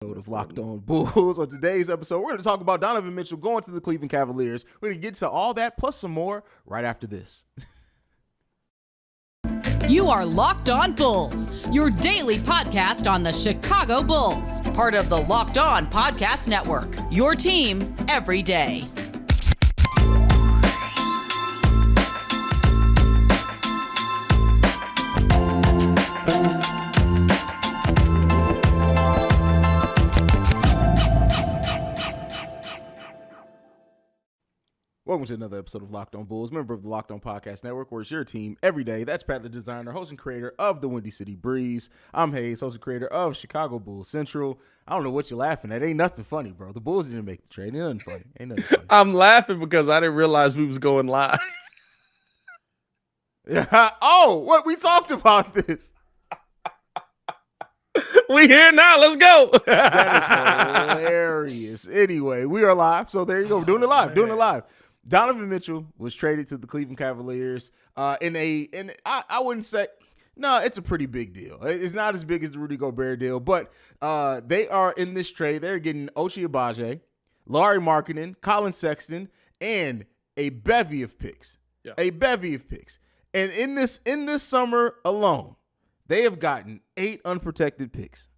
Of Locked On Bulls. On today's episode, we're going to talk about Donovan Mithcell going to the Cleveland Cavaliers. We're going to get to all that plus some more right after this. You are Locked On Bulls, your daily podcast on the Chicago Bulls, part of the Locked On Podcast Network, your team every day. Welcome to another episode of Locked On Bulls, member of the Locked On Podcast Network, where it's your team every day. That's Pat, the designer, host and creator of the Windy City Breeze. I'm Haize, host and creator of Chicago Bulls Central. I don't know what you're laughing at. Ain't nothing funny, bro. The Bulls didn't make the trade. Ain't nothing funny. I'm laughing because I didn't realize we was going live. Yeah. Oh, what? We talked about this. We here now. Let's go. That is hilarious. Anyway, we are live. So there you go. We're doing it live. Doing it live. Donovan Mithcell was traded to the Cleveland Cavaliers I wouldn't say, no, it's a pretty big deal. It's not as big as the Rudy Gobert deal, but they are in this trade. They're getting Ochai Agbaji, Lauri Markkanen, Colin Sexton, and a bevy of picks. Yeah. A bevy of picks. And in this summer alone, they have gotten 8 unprotected picks.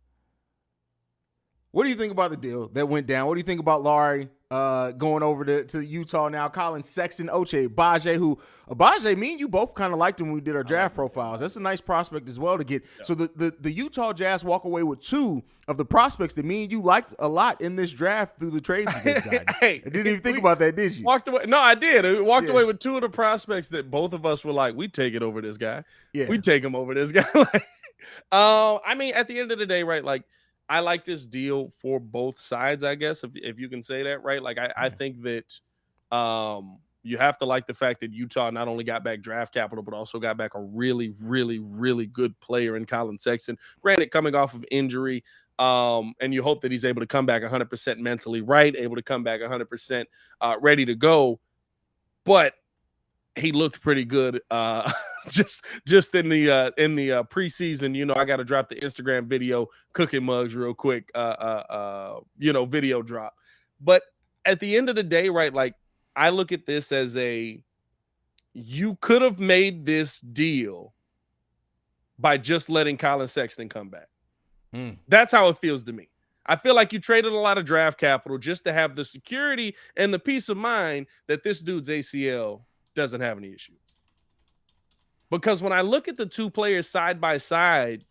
What do you think about the deal that went down? What do you think about Lauri going over to Utah now? Colin Sexton, Ochai Agbaji, me and you both kind of liked him when we did our draft profiles. That's a nice prospect as well to get. Yeah. So the Utah Jazz walk away with 2 of the prospects that me and you liked a lot in this draft through the trades they've gotten. Hey, I didn't even think about that, did you? Walked away. No, I did. I walked away with 2 of the prospects that both of us were like, we take it over this guy. Yeah. We take him over this guy. I mean, at the end of the day, right, like, I like this deal for both sides, I guess, if you can say that, right? Like, I think that you have to like the fact that Utah not only got back draft capital, but also got back a really, really, really good player in Colin Sexton. Granted, coming off of injury, and you hope that he's able to come back 100% mentally right, able to come back 100% ready to go. But he looked pretty good just in the preseason. You know, I got to drop the Instagram video cooking mugs real quick, video drop. But at the end of the day, right, like, I look at this as you could have made this deal by just letting Colin Sexton come back. That's how it feels to me. I feel like you traded a lot of draft capital just to have the security and the peace of mind that this dude's ACL doesn't have any issues. Because when I look at the 2 players side by side,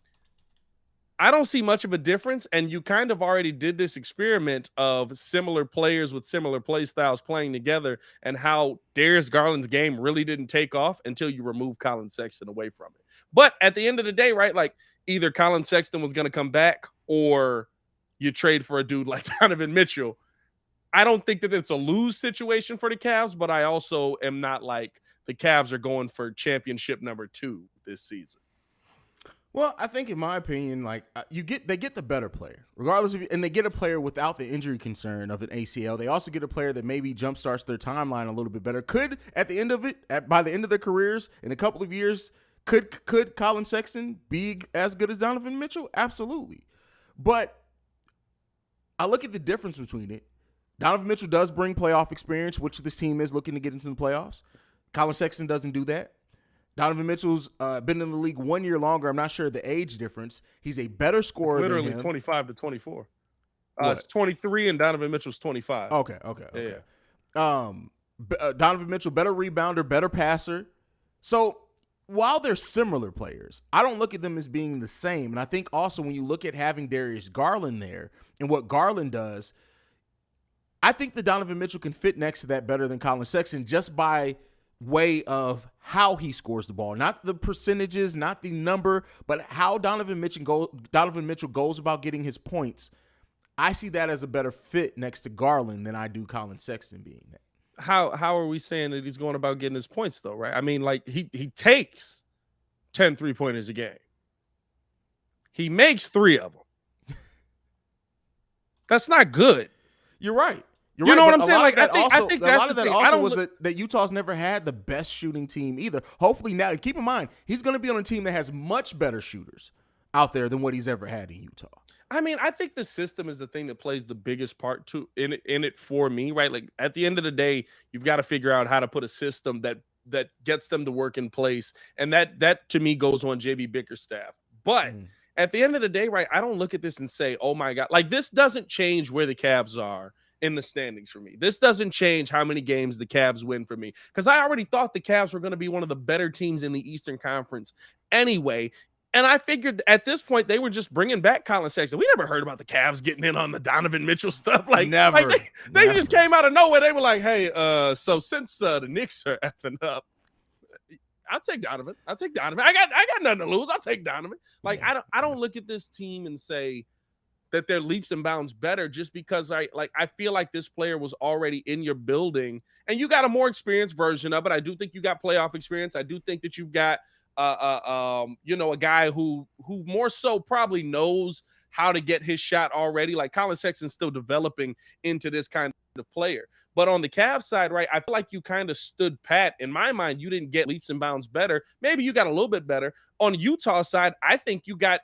I don't see much of a difference. And you kind of already did this experiment of similar players with similar play styles playing together and how Darius Garland's game really didn't take off until you remove Colin Sexton away from it. But at the end of the day, right, like, either Colin Sexton was going to come back or you trade for a dude like Donovan Mithcell. I don't think that it's a lose situation for the Cavs, but I also am not like the Cavs are going for championship number 2 this season. Well, I think in my opinion, like, they get the better player, regardless of, and they get a player without the injury concern of an ACL. They also get a player that maybe jumpstarts their timeline a little bit better. Could at the end of it, by the end of their careers, in a couple of years, could Colin Sexton be as good as Donovan Mithcell? Absolutely. But I look at the difference between it. Donovan Mithcell does bring playoff experience, which this team is looking to get into the playoffs. Colin Sexton doesn't do that. Donovan Mitchell's been in the league 1 year longer. I'm not sure the age difference. He's a better scorer than him. Literally 25 to 24. It's 23 and Donovan Mitchell's 25. Okay. Yeah. Donovan Mithcell, better rebounder, better passer. So while they're similar players, I don't look at them as being the same. And I think also when you look at having Darius Garland there and what Garland does, I think that Donovan Mithcell can fit next to that better than Colin Sexton just by way of how he scores the ball. Not the percentages, not the number, but how Donovan Mithcell goes about getting his points. I see that as a better fit next to Garland than I do Colin Sexton being that. How are we saying that he's going about getting his points, though, right? I mean, like, he takes 10 3-pointers a game. He makes 3 of them. That's not good. You're right. You know what I'm saying? Like, I think that's the thing. Also was that Utah's never had the best shooting team either. Hopefully now, keep in mind, he's going to be on a team that has much better shooters out there than what he's ever had in Utah. I mean, I think the system is the thing that plays the biggest part in it for me, right? Like at the end of the day, you've got to figure out how to put a system that gets them to work in place, and that to me goes on JB Bickerstaff. But at the end of the day, right, I don't look at this and say, oh my God, like this doesn't change where the Cavs are in the standings for me. This doesn't change how many games the Cavs win for me, because I already thought the Cavs were going to be one of the better teams in the Eastern Conference anyway. And I figured at this point they were just bringing back Colin Sexton. We never heard about the Cavs getting in on the Donovan Mitchell stuff. Like, never. Like they just came out of nowhere. They were like, hey, so since the Knicks are effing up, I'll take Donovan. I got nothing to lose. I'll take Donovan. Like, I don't look at this team and say that they're leaps and bounds better just because I feel like this player was already in your building and you got a more experienced version of it. I do think you got playoff experience. I do think that you've got a guy who more so probably knows how to get his shot already. Like Colin Sexton's still developing into this kind of player. But on the Cavs side, right, I feel like you kind of stood pat. In my mind, you didn't get leaps and bounds better. Maybe you got a little bit better. On Utah side, I think you got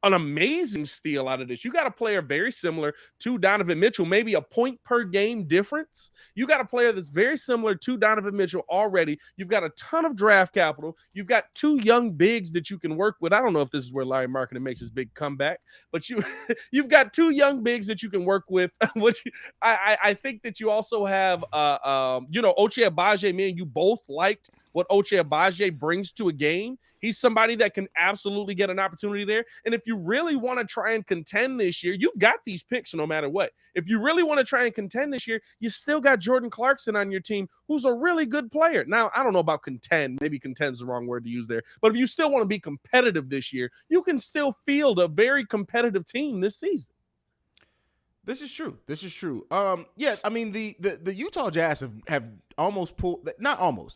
an amazing steal out of this. You got a player very similar to Donovan Mitchell, maybe a point per game difference. You got a player that's very similar to Donovan Mitchell already. You've got a ton of draft capital. You've got two young bigs that you can work with. I don't know if this is where Larry Marketing makes his big comeback, but you've got two young bigs that you can work with. Which I think that you also have, Ochai Agbaji. Me and you both liked what Ochai Agbaji brings to a game. He's somebody that can absolutely get an opportunity there. And if you really want to try and contend this year, you've got these picks no matter what. If you really want to try and contend this year, you still got Jordan Clarkson on your team, who's a really good player. Now, I don't know about contend. Maybe contend's the wrong word to use there. But if you still want to be competitive this year, you can still field a very competitive team this season. This is true. Yeah, I mean, the Utah Jazz have almost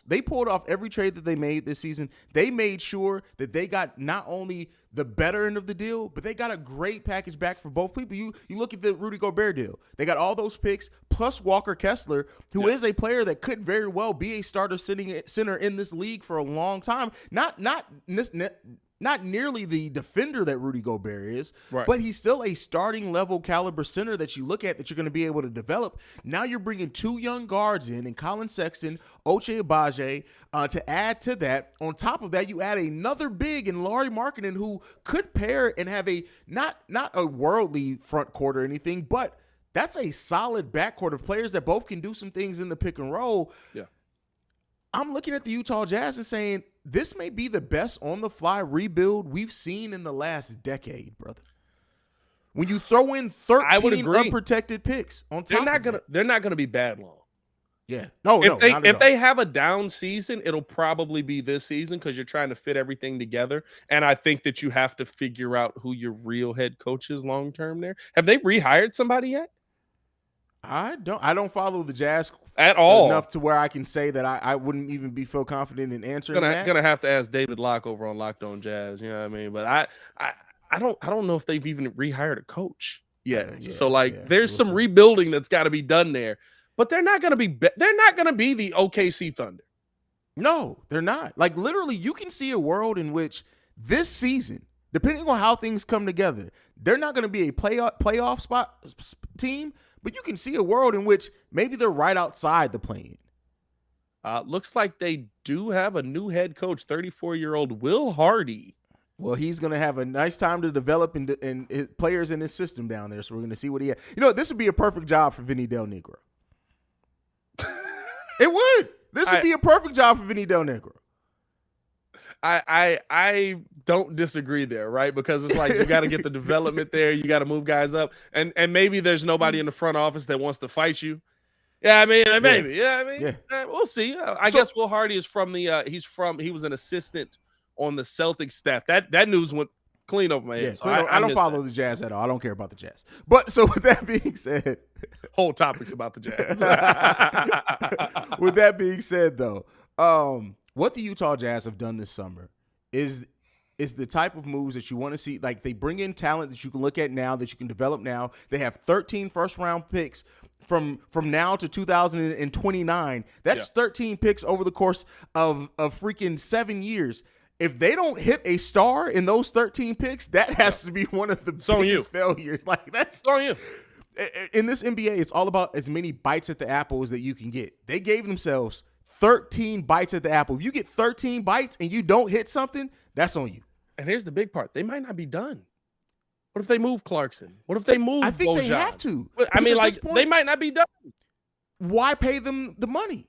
they pulled off every trade that they made this season. They made sure that they got not only the better end of the deal, but they got a great package back for both people. You look at the Rudy Gobert deal. They got all those picks plus Walker Kessler, who is a player that could very well be a starter center in this league for a long time. Not nearly the defender that Rudy Gobert is, right, but he's still a starting level caliber center that you look at that you're going to be able to develop. Now you're bringing two young guards in, and Colin Sexton, Ochai Agbaji, to add to that. On top of that, you add another big in Lauri Markkanen, who could pair and have a not a worldly front court or anything, but that's a solid backcourt of players that both can do some things in the pick and roll. Yeah. I'm looking at the Utah Jazz and saying this may be the best on-the-fly rebuild we've seen in the last decade, brother. When you throw in 13 unprotected picks on top, they're not gonna be bad long. Yeah, if they have a down season, it'll probably be this season because you're trying to fit everything together. And I think that you have to figure out who your real head coach is long term. There, have they rehired somebody yet? I don't follow the Jazz at all enough to where I can say that I wouldn't even feel confident in answering that. Gonna have to ask David Locke over on Locked On Jazz. You know what I mean? But I don't know if they've even rehired a coach yet. So there's some rebuilding that's got to be done there. But they're not gonna be the OKC Thunder. No, they're not. Like literally, you can see a world in which this season, depending on how things come together, they're not going to be a playoff spot team. But you can see a world in which maybe they're right outside the play-in. Looks like they do have a new head coach, 34-year-old Will Hardy. Well, he's going to have a nice time to develop and his players in his system down there. So we're going to see what he has. You know, this would be a perfect job for Vinny Del Negro. It would. This would be a perfect job for Vinny Del Negro. I don't disagree there, right? Because it's like you got to get the development there. You got to move guys up. And maybe there's nobody in the front office that wants to fight you. Yeah, I mean, maybe. We'll see. I guess Will Hardy is from he was an assistant on the Celtics staff. That news went clean over my head. So I don't follow the Jazz at all. I don't care about the Jazz. But so with that being said, whole topic's about the Jazz. With that being said, though, what the Utah Jazz have done this summer is the type of moves that you want to see. Like they bring in talent that you can look at now, that you can develop now. They have 13 first-round picks from now to 2029. That's 13 picks over the course of freaking 7 years. If they don't hit a star in those 13 picks, that has to be one of the biggest failures. Like, that's on you. In this NBA, it's all about as many bites at the apple as that you can get. They gave themselves 13 bites at the apple. If you get 13 bites and you don't hit something, that's on you. And here's the big part. They might not be done. What if they move Clarkson? What if they move I think Bojan? they have to. I mean, like, they might not be done. Why pay them the money?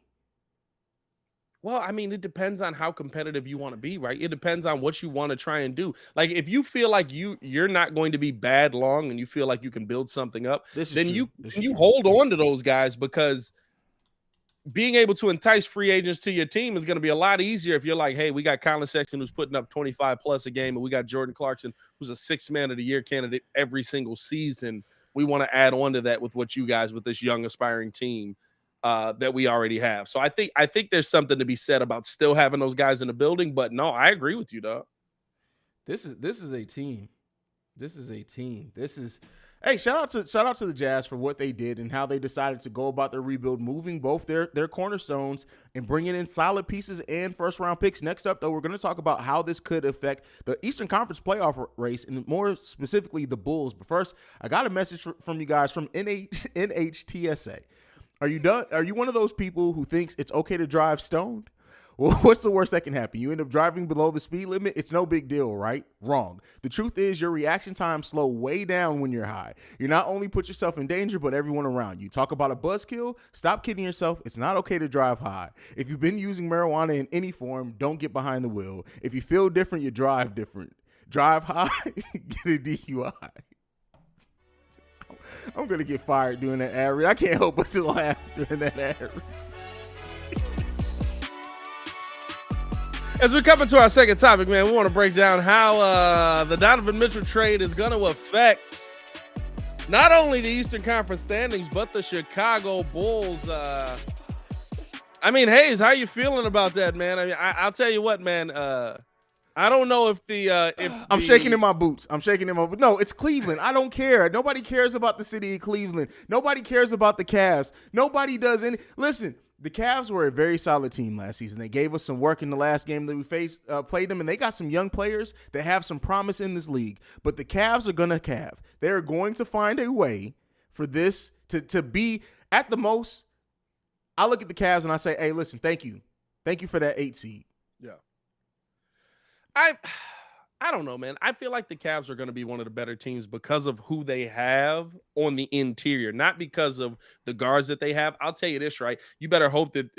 Well, I mean, it depends on how competitive you want to be, right? It depends on what you want to try and do. Like, if you feel like you're not going to be bad long and you feel like you can build something up, then you hold on to those guys, because being able to entice free agents to your team is going to be a lot easier if you're like, hey, we got Colin Sexton who's putting up 25 plus a game, and we got Jordan Clarkson who's a 6th man of the year candidate every single season. We want to add on to that with what you guys, with this young aspiring team that we already have. So I think there's something to be said about still having those guys in the building. But no, I agree with you, dog. This is a team. Hey, shout out to the Jazz for what they did and how they decided to go about their rebuild, moving both their cornerstones and bringing in solid pieces and first-round picks. Next up, though, we're going to talk about how this could affect the Eastern Conference playoff race, and more specifically the Bulls. But first, I got a message from you guys from NHTSA. Are you done? Are you one of those people who thinks it's okay to drive stoned? Well, what's the worst that can happen? You end up driving below the speed limit. It's no big deal, right? Wrong. The truth is your reaction times slow way down when you're high. You not only put yourself in danger, but everyone around you. Talk about a buzzkill? Stop kidding yourself. It's not okay to drive high. If you've been using marijuana in any form, don't get behind the wheel. If you feel different, you drive different. Drive high, get a DUI. I'm going to get fired doing that ad read. I can't help but to laugh during that ad read. As we come into our second topic, man, we want to break down how the Donovan Mithcell trade is going to affect not only the Eastern Conference standings, but the Chicago Bulls. I mean, Haize, how you feeling about that, man? I mean, I'll tell you what, man. I don't know if I'm shaking in my boots. No, it's Cleveland. I don't care. Nobody cares about the city of Cleveland. Nobody cares about the Cavs. Nobody does any. Listen, the Cavs were a very solid team last season. They gave us some work in the last game that we played them, and they got some young players that have some promise in this league. But the Cavs are going to Cav. They are going to find a way for this to be, at the most, I look at the Cavs and I say, hey, listen, thank you. Thank you for that 8 seed. Yeah. I don't know, man. I feel like the Cavs are going to be one of the better teams because of who they have on the interior, not because of the guards that they have. I'll tell you this, right? You better hope that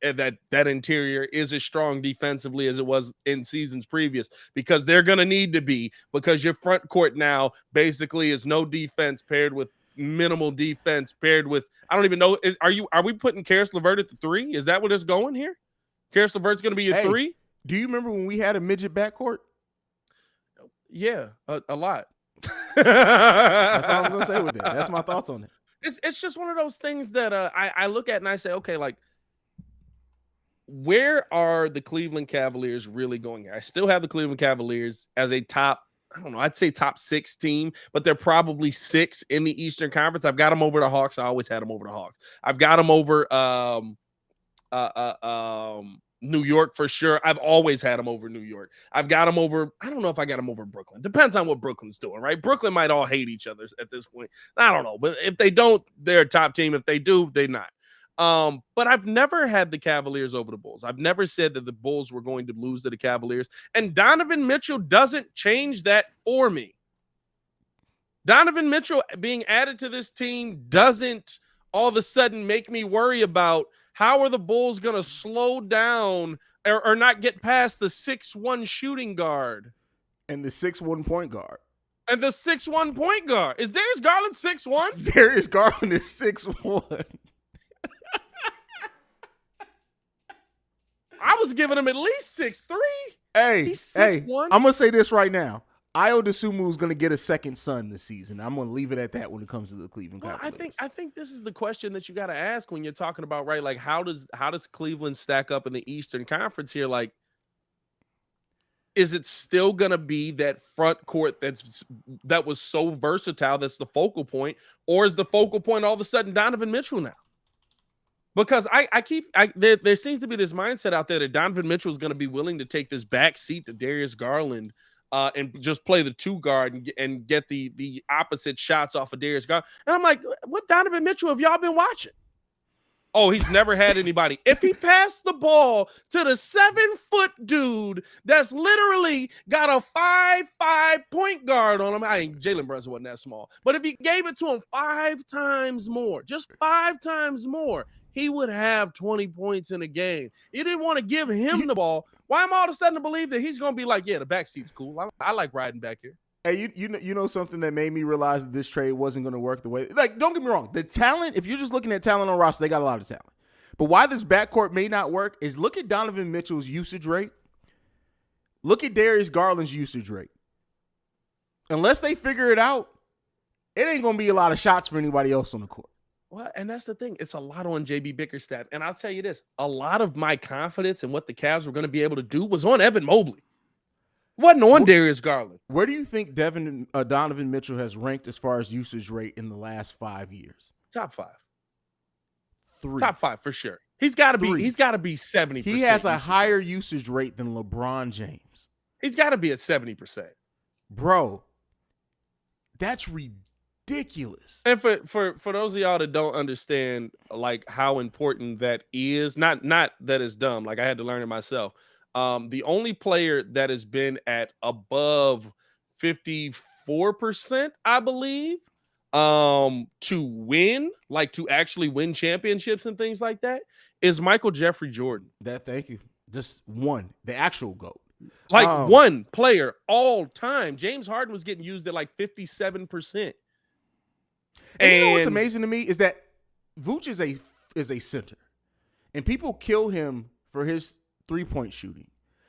that interior is as strong defensively as it was in seasons previous, because they're going to need to be, because your front court now basically is no defense paired with minimal defense paired with, I don't even know. Are we putting Karis LeVert at the 3? Is that what it's going here? Karis LeVert's going to be a 3? Do you remember when we had a midget backcourt? Yeah, a lot. That's all I'm going to say with it. That's my thoughts on it. It's just one of those things that I look at and I say, okay, like, where are the Cleveland Cavaliers really going here? I still have the Cleveland Cavaliers as a top, I don't know, I'd say top 6 team, but they're probably 6 in the Eastern Conference. I've got them over the Hawks. I always had them over the Hawks. I've got them over New York for sure. I've always had them over New York. I've got them over, I don't know if I got them over Brooklyn. Depends on what Brooklyn's doing, right? Brooklyn might all hate each other at this point. I don't know. But if they don't, they're a top team. If they do, they're not. But I've never had the Cavaliers over the Bulls. I've never said that the Bulls were going to lose to the Cavaliers. And Donovan Mithcell doesn't change that for me. Donovan Mithcell being added to this team doesn't all of a sudden make me worry about how are the Bulls going to slow down or not get past the 6'1" shooting guard. And the 6'1" point guard. And the 6'1" point guard. Is Darius Garland 6'1"? Darius Garland is 6'1". I was giving him at least 6'3". Hey, he's 6'1". I'm going to say this right now. Ayo Dosunmu is going to get a second son this season. I'm going to leave it at that when it comes to the Cleveland Cavaliers. I think this is the question that you got to ask when you're talking about, right? Like, how does Cleveland stack up in the Eastern Conference here? Like, is it still going to be that front court that was so versatile that's the focal point, or is the focal point all of a sudden Donovan Mithcell now? Because there seems to be this mindset out there that Donovan Mitchell is going to be willing to take this back seat to Darius Garland and just play the 2 guard and get the opposite shots off of Darius Garland. And I'm like, what Donovan Mitchell have y'all been watching? Oh, he's never had anybody. If he passed the ball to the 7-foot dude that's literally got a 5'5" point guard on him, Jalen Brunson wasn't that small, but if he gave it to him 5 times more, just 5 times more, he would have 20 points in a game. You didn't want to give him the ball. Why am I all of a sudden to believe that he's going to be like, yeah, the backseat's cool. I like riding back here. Hey, you know something that made me realize that this trade wasn't going to work the way. Like, don't get me wrong. The talent, if you're just looking at talent on roster, they got a lot of talent. But why this backcourt may not work is look at Donovan Mitchell's usage rate. Look at Darius Garland's usage rate. Unless they figure it out, it ain't going to be a lot of shots for anybody else on the court. Well, and that's the thing. It's a lot on JB Bickerstaff. And I'll tell you this, a lot of my confidence in what the Cavs were going to be able to do was on Evan Mobley. It wasn't on Darius Garland. Where do you think Donovan Mitchell has ranked as far as usage rate in the last 5 years? Top 5. 3. Top 5 for sure. He's got to be 70%. He has a higher usage rate than LeBron James. He's got to be at 70%. Bro, that's ridiculous. And for those of y'all that don't understand like how important that is, not that it's dumb, like I had to learn it myself. The only player that has been at above 54%, I believe, to win, like to actually win championships and things like that, is Michael Jeffrey Jordan. Thank you. Just one, the actual GOAT. Like one player all time. James Harden was getting used at like 57%. And you know what's amazing to me is that Vooch is a center, and people kill him for his 3-point shooting.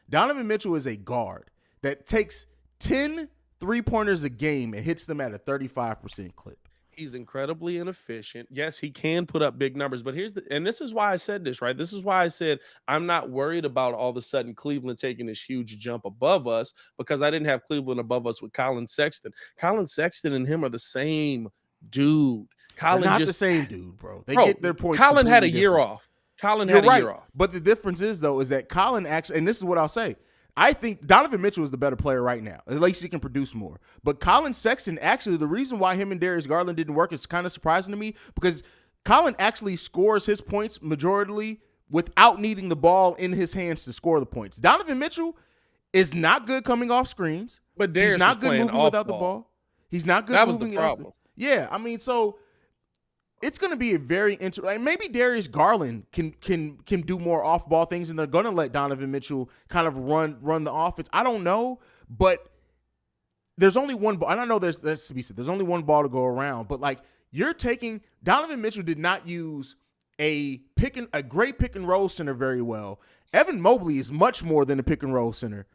Donovan Mitchell is a guard that takes 10 3-pointers a game and hits them at a 35% clip. He's incredibly inefficient. Yes, he can put up big numbers, but and this is why I said this, right? This is why I said I'm not worried about all of a sudden Cleveland taking this huge jump above us, because I didn't have Cleveland above us with Colin Sexton. Colin Sexton and him are the same dude. Colin not the same dude, bro. They get their points. Colin had a year off. Colin had a year off. But the difference is, though, is that Colin actually, and this is what I'll say, I think Donovan Mitchell is the better player right now. At least he can produce more. But Colin Sexton, actually, the reason why him and Darius Garland didn't work is kind of surprising to me, because Colin actually scores his points majorly without needing the ball in his hands to score the points. Donovan Mitchell is not good coming off screens. But Darius he's not good moving without the ball. He's not good moving. That was the problem. Yeah, I mean, so it's going to be a very interesting. Maybe Darius Garland can do more off-ball things, and they're going to let Donovan Mitchell kind of run the offense. I don't know, but there's only one ball. I don't know. That's to be said. There's only one ball to go around. But like you're taking, Donovan Mitchell did not use a great pick and roll center very well. Evan Mobley is much more than a pick and roll center.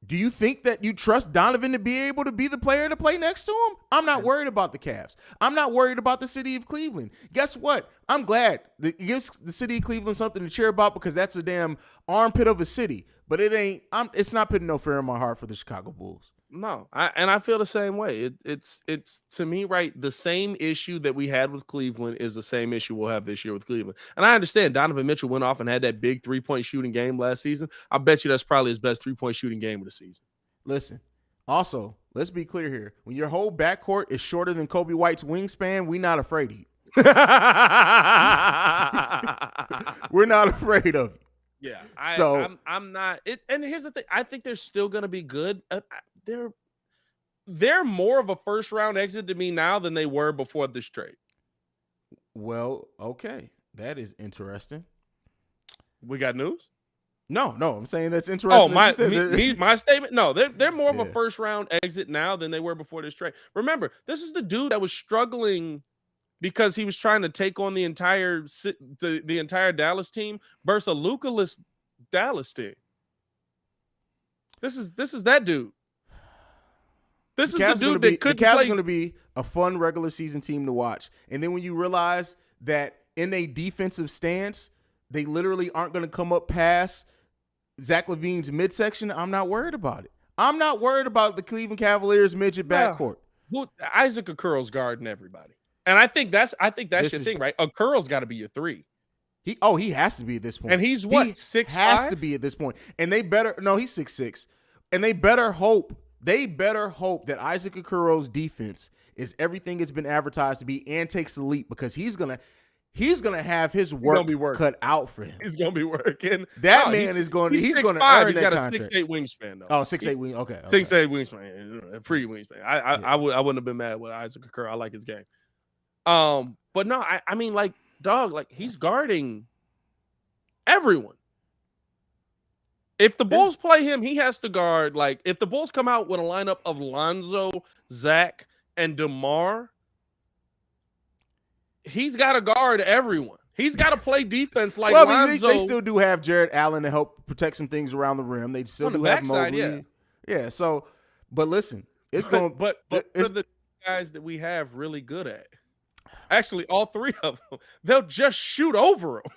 Do you think that you trust Donovan to be able to be the player to play next to him? I'm not worried about the Cavs. I'm not worried about the city of Cleveland. Guess what? I'm glad it gives the city of Cleveland something to cheer about, because that's a damn armpit of a city. But it ain't. It's not putting no fear in my heart for the Chicago Bulls. No, I feel the same way. It's to me, right, the same issue that we had with Cleveland is the same issue we'll have this year with Cleveland. And I understand Donovan Mitchell went off and had that big 3-point shooting game last season. I bet you that's probably his best 3-point shooting game of the season. Listen, also, let's be clear here. When your whole backcourt is shorter than Kobe White's wingspan, we're not afraid of you. We're not afraid of you. Yeah, I'm not. And here's the thing. I think they're still going to be good. They're more of a first-round exit to me now than they were before this trade. Well, okay. That is interesting. We got news? No. I'm saying that's interesting. Oh, my statement? No, they're more of a first-round exit now than they were before this trade. Remember, this is the dude that was struggling because he was trying to take on the entire Dallas team versus a Luka-less Dallas team. This is that dude. This is the dude that could play. The Cavs are going to be a fun regular season team to watch. And then when you realize that in a defensive stance, they literally aren't going to come up past Zach LaVine's midsection, I'm not worried about it. I'm not worried about the Cleveland Cavaliers midget backcourt. Isaac Okoro's guarding everybody. And I think that's your thing, right? Okoro's got to be your 3. He has to be at this point. And he's what, 6'5"? Has to be at this point. And they better he's 6'6". And they better hope that Isaac Okuro's defense is everything it's been advertised to be and takes the leap, because he's gonna have his work cut out for him. He's gonna be working. That man is going. He's going to earn that contract. He's got a 6'8" wingspan though. Oh, 6'8" wing. Okay. 6'8" wingspan, free wingspan. I wouldn't have been mad with Isaac Okoro. I like his game. But no, I mean, like, dog, like, he's guarding everyone. If the Bulls play him, he has to guard. Like, if the Bulls come out with a lineup of Lonzo, Zach, and DeMar, he's got to guard everyone. He's got to play defense like Lonzo. They still do have Jared Allen to help protect some things around the rim. They still do have Mobley. Yeah. So, but listen, it's going. But the guys that we have really good at, actually, all three of them, they'll just shoot over them.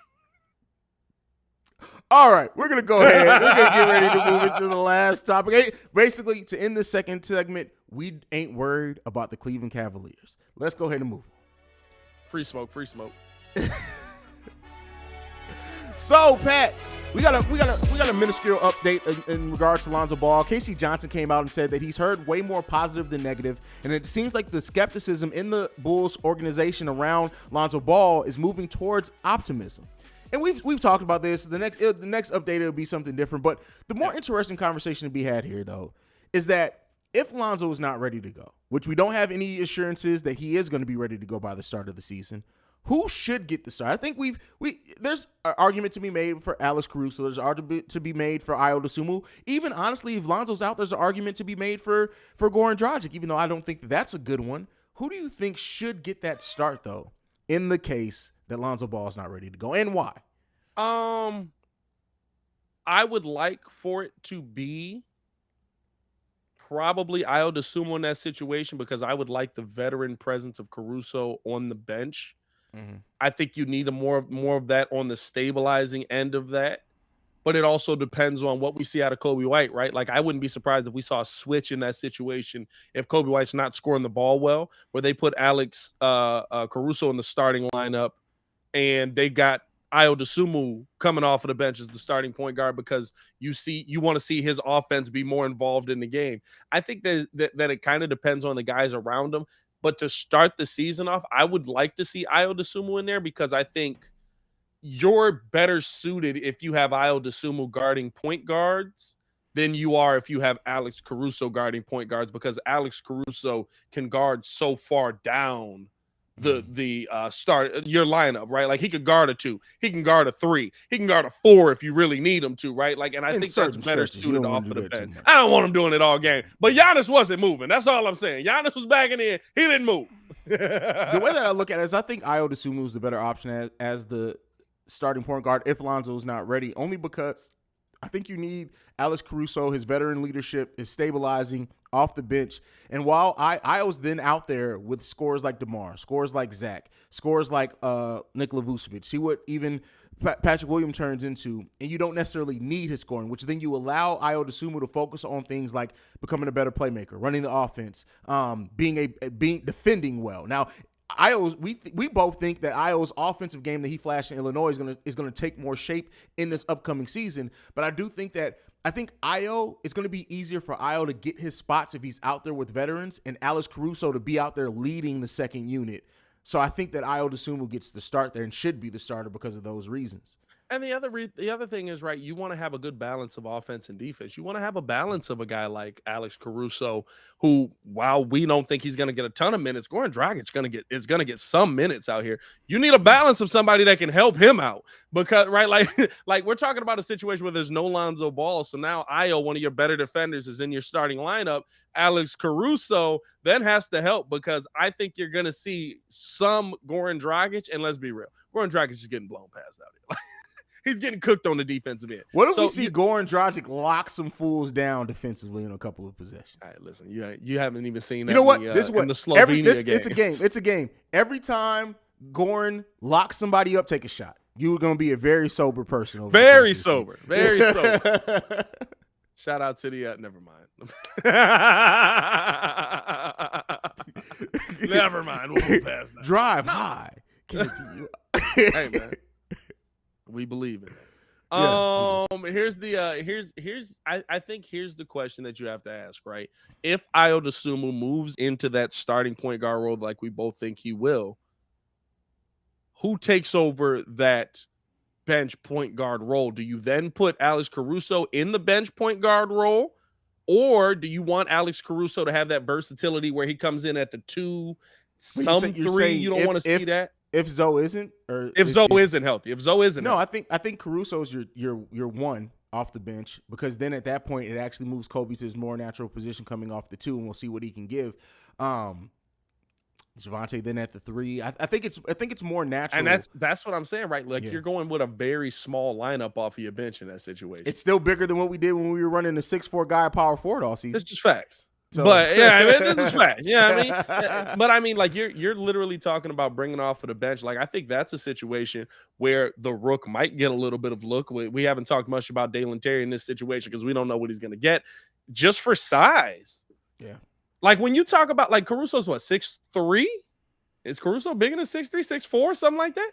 All right, we're going to go ahead. We're going to get ready to move into the last topic. Hey, basically, to end the second segment, we ain't worried about the Cleveland Cavaliers. Let's go ahead and move. Free smoke. So, Pat, we got a minuscule update in regards to Lonzo Ball. Casey Johnson came out and said that he's heard way more positive than negative, and it seems like the skepticism in the Bulls organization around Lonzo Ball is moving towards optimism. And we've talked about this. The next update will be something different. But the more interesting conversation to be had here, though, is that if Lonzo is not ready to go, which we don't have any assurances that he is going to be ready to go by the start of the season, who should get the start? I think there's an argument to be made for Alex Caruso. There's an argument to be made for Ayo Dosunmu. Even honestly, if Lonzo's out, there's an argument to be made for Goran Dragic, even though I don't think that's a good one. Who do you think should get that start, though, in the case that Lonzo Ball is not ready to go, and why? I would like for it to be probably Ayo Dosunmu in that situation, because I would like the veteran presence of Caruso on the bench. Mm-hmm. I think you need more of that on the stabilizing end of that. But it also depends on what we see out of Kobe White, right? Like, I wouldn't be surprised if we saw a switch in that situation if Kobe White's not scoring the ball well, where they put Alex Caruso in the starting lineup and they got Ayo Dosunmu coming off of the bench as the starting point guard, because you want to see his offense be more involved in the game. I think that it kind of depends on the guys around him. But to start the season off, I would like to see Ayo Dosunmu in there, because I think you're better suited if you have Ayo Dosunmu guarding point guards than you are if you have Alex Caruso guarding point guards, because Alex Caruso can guard so far down the start your lineup, right? Like, he could guard a 2, he can guard a 3, he can guard a 4 if you really need him to, right? Like, and I think that's better suited off of the bench. I don't want him doing it all game, but Giannis wasn't moving. That's all I'm saying. Giannis was backing in, he didn't move. The way that I look at it is I think Ayo Dosunmu is the better option as the starting point guard if Lonzo is not ready, only because I think you need Alex Caruso. His veteran leadership is stabilizing off the bench. And while Ayo's then out there with scores like DeMar, scores like Zach, scores like Nikola Vucevic, see what even Patrick Williams turns into, and you don't necessarily need his scoring, which then you allow Ayo Dosunmu to focus on things like becoming a better playmaker, running the offense, being defending well. Now, we both think that Ayo's offensive game that he flashed in Illinois is gonna take more shape in this upcoming season. But I do think that Ayo, it's going to be easier for Ayo to get his spots if he's out there with veterans, and Alex Caruso to be out there leading the second unit. So I think that Ayo Dosunmu gets the start there and should be the starter because of those reasons. And the other thing is, right, you want to have a good balance of offense and defense. You want to have a balance of a guy like Alex Caruso, who, while we don't think he's going to get a ton of minutes, Goran Dragic is going to get some minutes out here. You need a balance of somebody that can help him out, because, right, like we're talking about a situation where there's no Lonzo Ball. So now Ayo, one of your better defenders, is in your starting lineup. Alex Caruso then has to help, because I think you're going to see some Goran Dragic, and let's be real, Goran Dragic is getting blown past out here. He's getting cooked on the defensive end. What if we see Goran Dragic lock some fools down defensively in a couple of possessions? All right, listen, you haven't even seen that. You know what? This is what the Slovenia game. It's a game. It's a game. Every time Goran locks somebody up, take a shot. You're going to be a very sober person. Over very sober. Very sober. Shout out to the never mind. Never mind. We'll move past that. Drive high. Hey, man. We believe in it. Yeah. Here's the I think here's the question that you have to ask, right? If Ayo Dosunmu moves into that starting point guard role like we both think he will, who takes over that bench point guard role? Do you then put Alex Caruso in the bench point guard role? Or do you want Alex Caruso to have that versatility where he comes in at the 2, three? You don't want to see that? If Zoe isn't, or if Zoe isn't healthy. If Zoe isn't healthy. I think Caruso's your one off the bench, because then at that point it actually moves Kobe to his more natural position coming off the 2, and we'll see what he can give. Javonte then at the 3. I think it's more natural. And that's what I'm saying, right? Like you're going with a very small lineup off of your bench in that situation. It's still bigger than what we did when we were running the 6'4" guy power forward all season. This is facts. So. But yeah, I mean, this is fact. Yeah, I mean, but I mean, like you're literally talking about bringing off of the bench. Like I think that's a situation where the Rook might get a little bit of look. We haven't talked much about Dalen Terry in this situation because we don't know what he's going to get, just for size. Yeah, like when you talk about like Caruso's what 6'3"? Is Caruso bigger than 6'3", 6'4", something like that?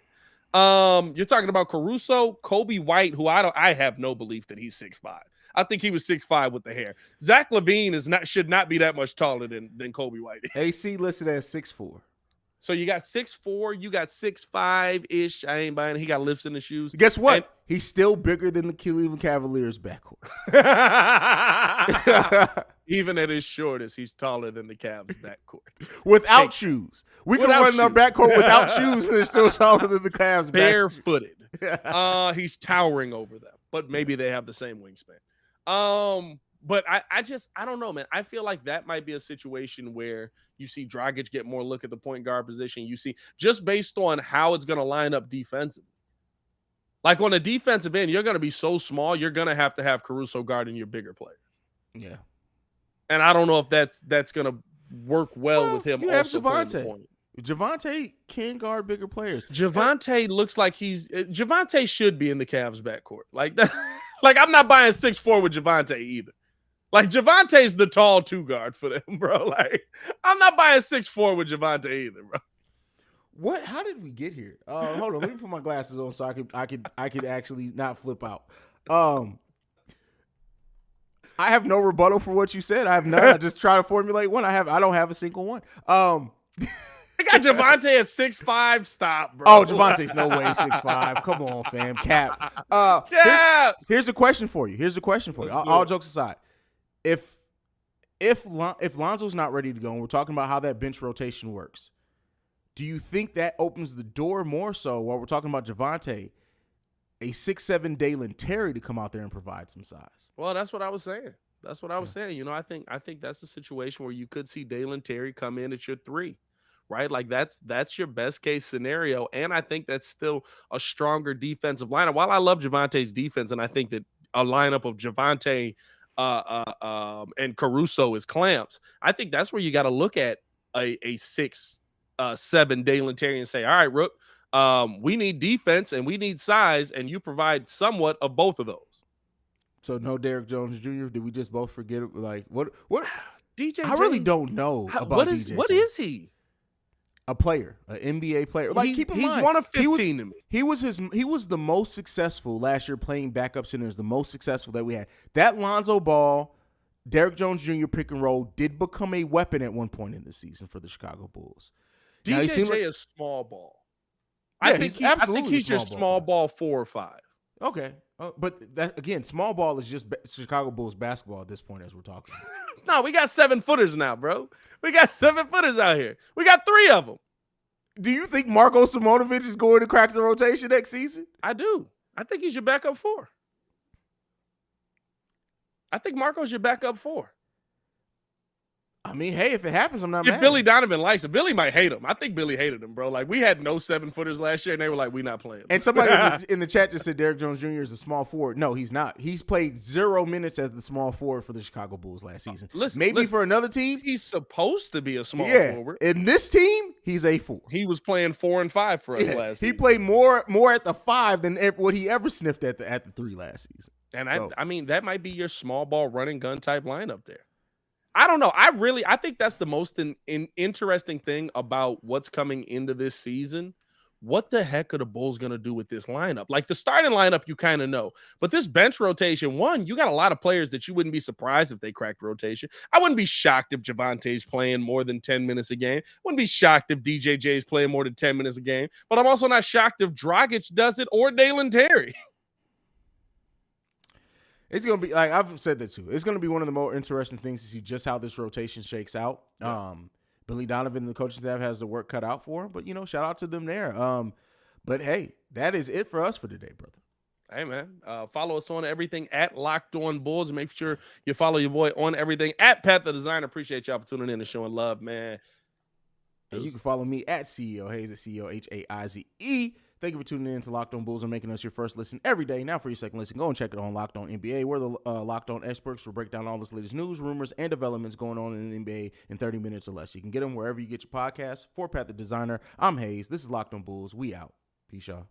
You're talking about Caruso, Kobe White, who I have no belief that he's 6'5". I think he was 6'5" with the hair. Zach LaVine should not be that much taller than Kobe White. AC listed as 6'4". So you got 6'4", you got 6'5"-ish. I ain't buying it. He got lifts in the shoes. Guess what? He's still bigger than the Cleveland Cavaliers backcourt. Even at his shortest, he's taller than the Cavs backcourt. Without shoes. We can run our backcourt without shoes, and they're still taller than the Cavs. Barefooted. He's towering over them, but maybe they have the same wingspan. But I don't know, man. I feel like that might be a situation where you see Dragic get more look at the point guard position. You see, just based on how it's going to line up defensively. Like on the defensive end, you're going to be so small, you're going to have Caruso guarding your bigger player. Yeah. And I don't know if that's going to work well with him. You have Javonte. Javonte can guard bigger players. Javonte looks like Javonte should be in the Cavs backcourt. Like that. Like I'm not buying 6'4" with Javonte either. Like Javonte's the tall 2 guard for them, bro. Like I'm not buying 6'4" with Javonte either, bro. What? How did we get here? Hold on, let me put my glasses on so I could actually not flip out. I have no rebuttal for what you said. I have none. I just try to formulate one. I don't have a single one. I got Javonte at 6'5". Stop, bro. Oh, Javonte's no way 6'5". Come on, fam. Cap. Cap. Here's a question for you. All jokes aside, if Lonzo's not ready to go, and we're talking about how that bench rotation works, do you think that opens the door more so while we're talking about Javonte, a 6'7" Dalen Terry to come out there and provide some size? Well, that's what I was saying. saying. You know, I think that's a situation where you could see Dalen Terry come in at your 3. Right? Like that's your best case scenario. And I think that's still a stronger defensive lineup. While I love Javonte's defense, and I think that a lineup of Javonte and Caruso is clamps, I think that's where you got to look at a 6'7" Dalen Terry and say, all right, Rook, we need defense and we need size, and you provide somewhat of both of those. So no Derrick Jones Jr.? Did we just both forget? Like what DJ? I really don't know about DJ. What is he? A player, an NBA player. Like keep in mind, he's one of 15 to me. He was the most successful last year playing backup centers, the most successful that we had. That Lonzo Ball, Derrick Jones Jr. pick and roll did become a weapon at one point in the season for the Chicago Bulls. DJJ is small ball. Yeah, I think he's your small ball 4 or 5. Okay, but that again, small ball is just Chicago Bulls basketball at this point as we're talking. No, we got 7-footers now, bro. We got 7-footers out here. We got 3 of them. Do you think Marko Simonovic is going to crack the rotation next season? I do. I think he's your backup 4. I think Marco's your backup 4. I mean, hey, if it happens, I'm not mad. If Billy Donovan likes it, Billy might hate him. I think Billy hated him, bro. Like, we had no 7-footers last year, and they were like, we're not playing. And somebody in the chat just said Derrick Jones Jr. is a small forward. No, he's not. He's played 0 minutes as the small forward for the Chicago Bulls last season. Maybe for another team. He's supposed to be a small forward. In this team, he's a 4. He was playing 4 and 5 for us last season. He played more at the 5 than what he ever sniffed at the 3 last season. And I mean, that might be your small ball running gun type lineup there. I don't know. I think that's the most interesting thing about what's coming into this season what the heck are the Bulls going to do with this lineup? Like the starting lineup, you kind of know, but this bench rotation, you got a lot of players that you wouldn't be surprised if they cracked rotation. I wouldn't be shocked if Javonte's playing more than 10 minutes a game. I wouldn't be shocked if DJJ's playing more than 10 minutes a game, but I'm also not shocked if Dragic does it or Dalen Terry. It's going to be, like I've said that too, it's going to be one of the more interesting things to see just how this rotation shakes out. Yeah. Billy Donovan and the coaching staff has the work cut out for him, but, shout out to them there. But, hey, that is it for us for today, brother. Hey, man, follow us on everything at Locked On Bulls. And make sure you follow your boy on everything at Pat the Designer. Appreciate y'all for tuning in and showing love, man. And you can follow me at CEO Haize, CEOHAIZE. Thank you for tuning in to Locked On Bulls and making us your first listen every day. Now for your second listen, go and check it on Locked On NBA. We're the Locked On experts. We'll break down all this latest news, rumors, and developments going on in the NBA in 30 minutes or less. You can get them wherever you get your podcasts. For Pat the Designer, I'm Haize. This is Locked On Bulls. We out. Peace, y'all.